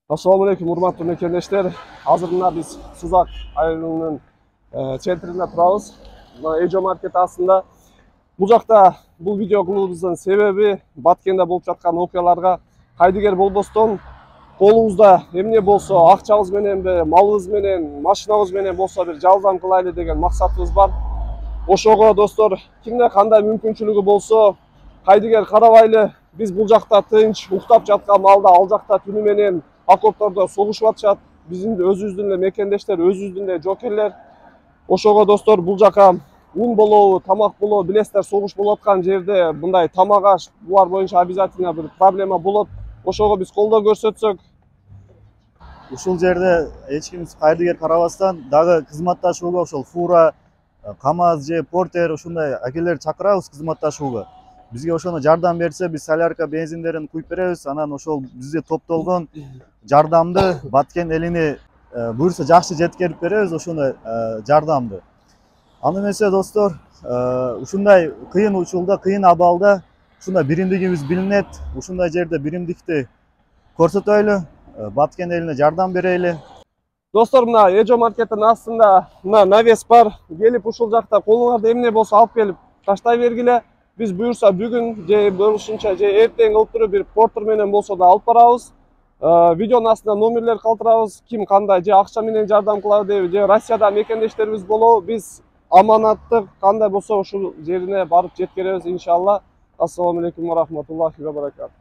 Assalamu alaikum, урматтуу мекендештер. Азыр мына биз Сузак айылынын центрине турабыз. Мына Эжо маркет астында. Бул жакта бул видео кылуубуздун себеби Баткенде болуп жаткан окуяларга кайдыгер болбостон колубузда эмне болсо, акчабыз мененби, малыбыз менен, машинабыз менен болсо бир жардам кылайлы деген максатыбыз бар. Ошого достор, кимде кандай мүмкүнчүлүгү болсо, кайдыгер карабайлы. Биз бул жакта тынч уктап жаткан маалда ал жакта түнү менен окоптордо согушуп атышат. Биздин өзүбүздүн эле мекендештер, өзүбүздүн эле жокерлер. Ошого достор, бул жака ун болобу, тамак болобу, билесиздер, согуш болуп аткан жерде мындай тамак аш булар боюнча обязательно бир проблема болот. Ошого биз колдоо көрсөтсөк, ушул жерде эч ким кайдыгер карабастан дагы кызматташууга ошол фура, КамАЗ же портер ушундай акелерди чакырабыз кызматташууга. Бизге ошону жардам берсе, биз солярка бензиндерин куюп беребиз. Анан ошол бизде топтолгон жардамды Баткен элине буюрса жакшы жеткирип беребиз ошону жардамды. Аны эмесе достор, ушундай кыйын учурда, кыйын абалда ушундай биримдигибиз билинет. Ушундай жерде биримдикти көрсөтөйлү, Баткен элине жардам берели. достор, мына Эжо маркеттин астында мына навес бар. Келип ушул жакта колуңарда эмне болсо алып келип таштай бергиле. Биз буюрса бүгүн же болушунча же эртең кылып туруп бир портер менен болсо да алып барабыз. Видеонун астына номерлер калтырабыз. Ким кандай же акча менен жардам кылабы дейби, же Россияда мекендештерибиз болобу, биз аманаттык кандай болсо ушул жерине барып жеткиребиз иншалла. Ассаламу алейкум ва рахматуллахи ва баракатух.